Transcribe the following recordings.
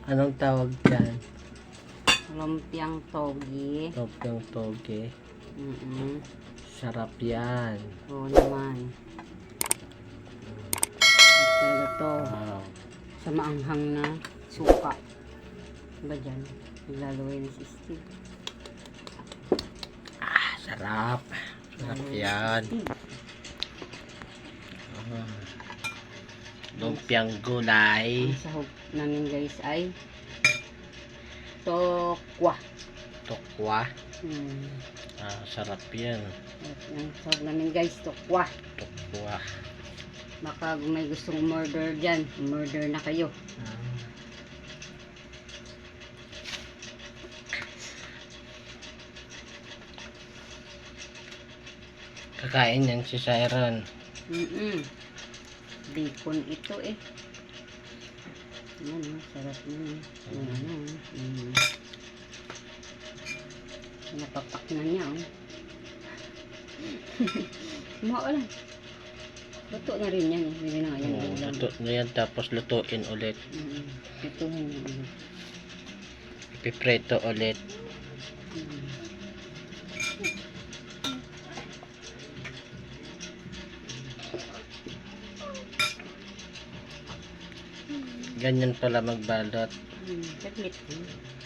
Anong tawag dyan? Lumpiang togi. Lumpiang toge. Sarap yan. Oo naman. Talaga to. Wow. Sa maanghang na suka. Ba dyan? Naglaluway na si Steve. Sarap. Sarap yan. Lumpiang gulay. Ang sahog namin guys ay tokwa. Tokwa. Hmm. Sarap yan. Ang sahog namin guys, tokwa. Tokwa. Baka kung may gustong murder dyan, murder na kayo. Kakain yan si Siren. Bacon ito eh. Yan, sarap yun. Napapak na niya oh. Maulan. Luto na rin yan eh. Hindi na nga yan. Luto na yan tapos lutuin ulit. Lutuin na ulit. Ipipreto ulit. Ganyan pala magbalot. Saglit.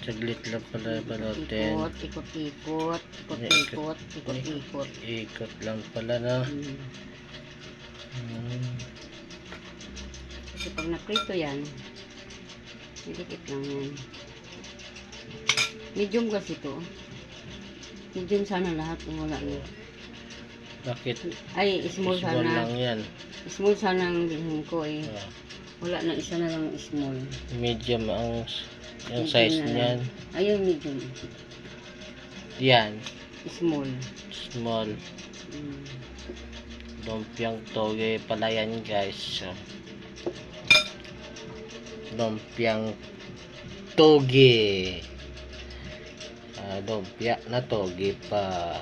Saglit lang pala balutin. Ikot-ikot. Ikot lang pala na. Kasi pag naprito yan, dikit lang yan. Medium kasi ito. Medium sana lahat. Wala na. Bakit? Ay, small sana. lang yan. Small sana ang bilhin ko eh. Wala na, isa na lang small. Medium ang yung size niyan. Ayun, medium. Yan. Small. Small. Lumpiang toge pala yan guys. Lumpiang toge. Lumpia na toge pa.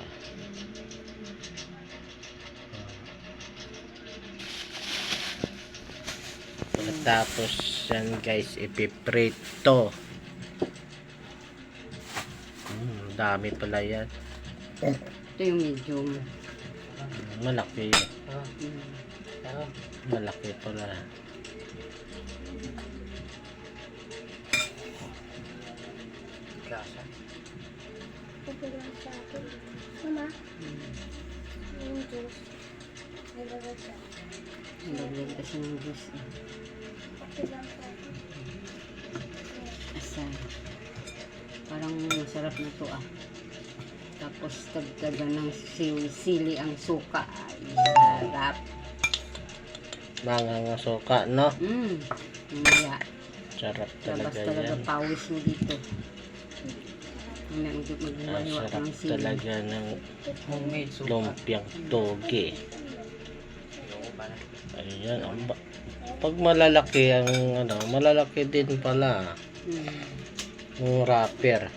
Tapos yan guys, ipiprito. Dami pala yan. Ito yung medium. Malaki. Malaki pala. Gasa. Mama, yung juice. Naglag kasi ng juice eh. Asal. Parang masarap na to ah. Tapos tagdagan ng sili ang suka. Ay, sarap. Mga suka, no? Maya. Sarap Labas talaga talaga yan. pawis mo dito. Maghiwa-hiwa Sarap ng sili. talaga ng lumpiang toge. Ayan. Pag malalaki ang malalaki din pala. Yung wrapper.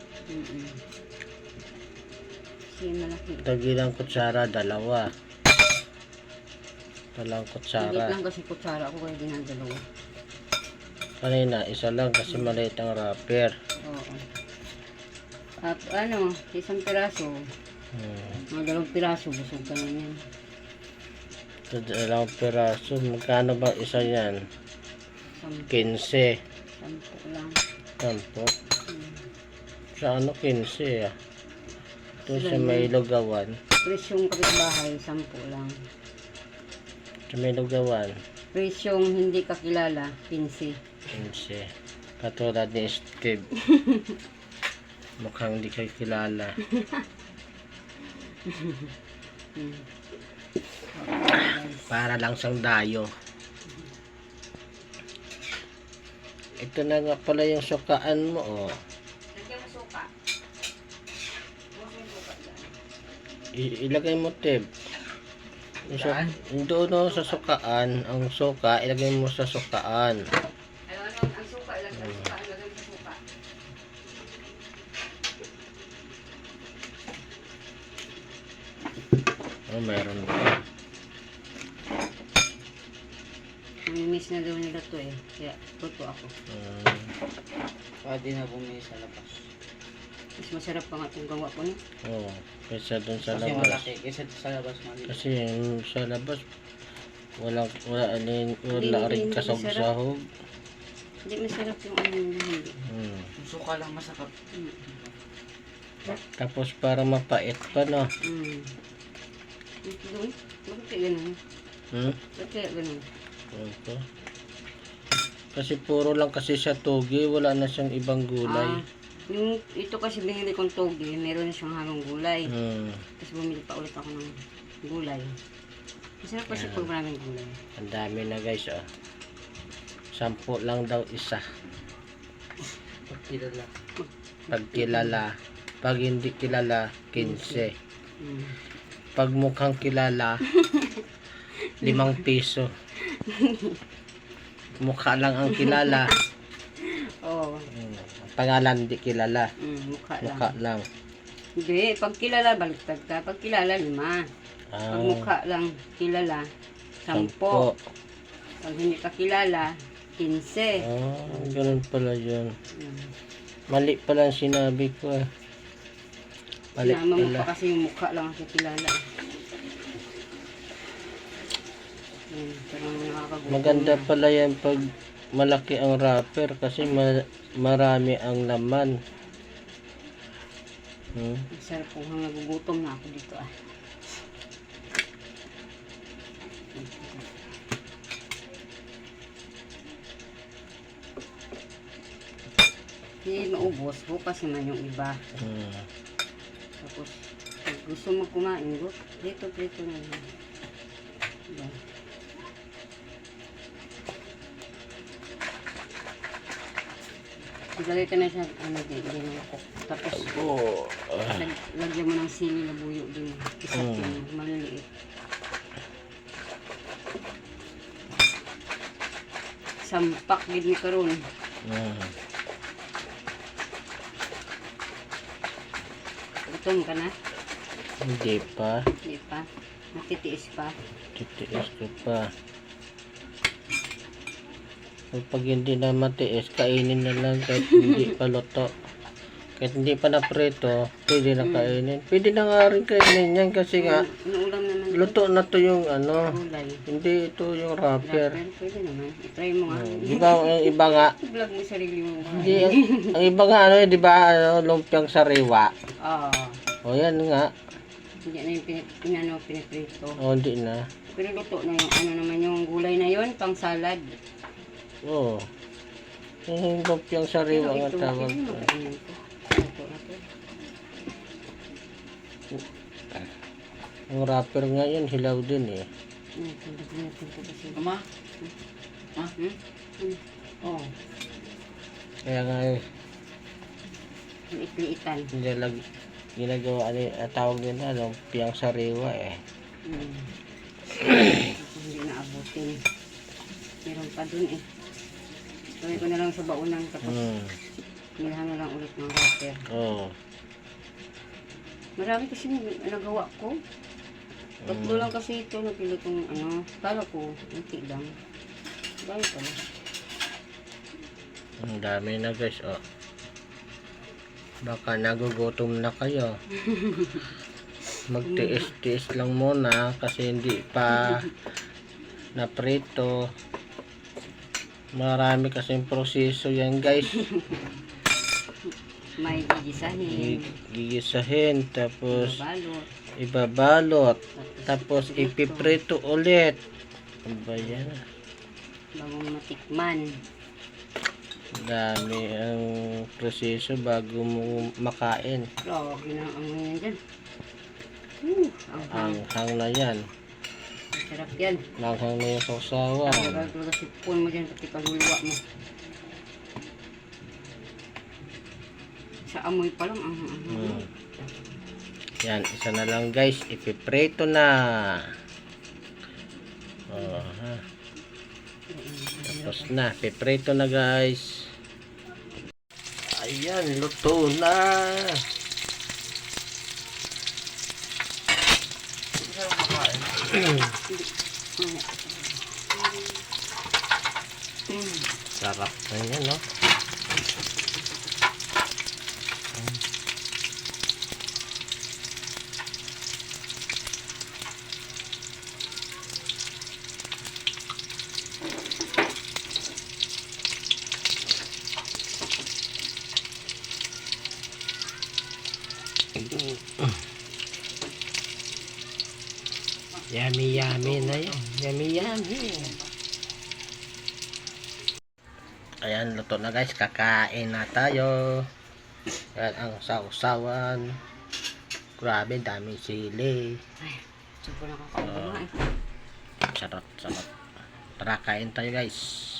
Dagilang kutsara, dalawa. Talang kutsara. Maliit lang kasi kutsara ako kaya ginagalawa. Kanina, isa lang kasi maliit ang wrapper. Oo. At isang piraso. Mga 2 piraso, busog ka na yan. Ito, 2 piraso. Magkano ba isa yan? 15. 10 lang. 10. Sa 15 ah. Ito sa may lugawan. Presyong kapitbahay, 10 lang. Sa may lugawan. Presyong hindi kakilala, 15. 15. Katulad ni Steve. Mukhang hindi kayo kilala. Para lang siyang dayo. Ito na nga pala yung sukaan mo, oh. Lagyan mo suka. Ilagay mo, Teb. Doon sa sukaan, ang suka, ilagay mo sa sukaan. Ang suka, ilagay mo sa suka. Oh, meron ba? miss na daw nila to eh. Kaya tuto ako. Pwede na bumili sa labas. Mas masarap pa nga itong gawa ko ni. Oo. Kaysa dun sa Kasi labas. malaki. Kaysa sa labas maliit. Kasi yung sa labas, wala rin Hindi kasog-sahog. Hindi masarap yung ano yung hindi. Yung suka lang masarap. Tapos para mapait pa, no? Ito doon. Bakit kaya ganun? Bakit kaya ganun? Ito. Kasi puro lang kasi siya togi, wala na siyang ibang gulay. Ito kasi binili kong togi, meron na siyang halong gulay. Tapos bumili pa ulit ako ng gulay. Masarap kasi pag maraming gulay. Ang dami na guys, oh. 10 lang daw isa. Pagkilala. Pag kilala. Pag hindi kilala, 15. Pag mukhang kilala, 5 piso. Mukha lang ang kilala. Oo. Pangalan di kilala. Mukha Mukha lang. lang. Hindi, pag kilala, baliktad ka. Pag kilala, 5. Pag mukha lang, kilala, 10. 10. Pag hindi ka kilala, 15. Ganun pala yun. Mali pala ang sinabi ko eh. Mali Sinama mo pala. pa kasi yung mukha lang kasi kilala. Parang nakakagutom. Maganda pala yan pag malaki ang wrapper kasi marami ang laman. Masarap po kung nagugutom na ako dito ah. Hindi maubos, bukas naman yung iba. Tapos, pag gusto mo kumain, prito na yun. Diba? Ilagay ka na siya, dinukok. Tapos, lagyan mo ng sili na buyo din. Isat yung maliliit. Sampak din ni karon. Gutom ka na? Hindi pa. Hindi pa. Matitiis pa. Titiis ko pa. Pag hindi na matiis, kainin na lang kahit hindi pa luto. Kahit hindi pa naprito, pwede na kainin. Pwede na nga rin kainin yan kasi nga Inuulam naman. luto na to yung ano. Gulay. Hindi ito yung wrapper. Pwede naman. I-try mo nga. Di ba ang iba nga? I-vlog mo sarili mo. Hindi, ang iba nga ano, di ba ano, lumpiang sariwa. O yan nga. Hindi na yung piniprito. O hindi na. Pero luto na yung ano naman yung gulay na yun, pang salad. Oo. Yung lumpiang sariwa nga tawag Ito, ko. makainin ko. Luto na to. Ang wrapper nga yan, hilaw din eh. Tindagan natin ito kasi. Mama? Oo. Kaya nga eh, Liit-liitan. ginagawa tawag nila lumpiang sariwa eh. Hindi na abutin. Meron pa dun eh. Tuloy ko na lang sa baunan tapos nilhan na lang ulit ng wrapper. Oo. Marami kasi nagawa ko. Tatlo lang kasi ito napili kong ano. Kala ko, hindi lang. Dahil pala. Ang dami na guys, oh. Baka nagugutom na kayo. Magtiis-tiis lang muna kasi hindi pa naprito. Marami kasing proseso yan guys. May gigisahin. Gigisahin, tapos Balot. ibabalot, tapos ipiprito ulit. Ano ba yan? Bagong matikman. Dami ang proseso bago mo makain. Pero, ginaamoy yan dyan. Ang Hang na yan. sarap yan. Langhang na yung sausawan. Gagawin ka sipon mo dyan pati kaluluwa mo. Sa amoy pa lang. Yan, isa na lang guys. Ipiprito na. Tapos na. Piprito na guys. Ayan, luto na. Sarap na yan, no? Yummy, yummy na yan. Yummy, yummy. Ayan, luto na guys. Kakain na tayo. Yan ang sausawan. Grabe, daming sili. Sobrang nakakakumain. Sarap, sarap. Tara, kain tayo guys.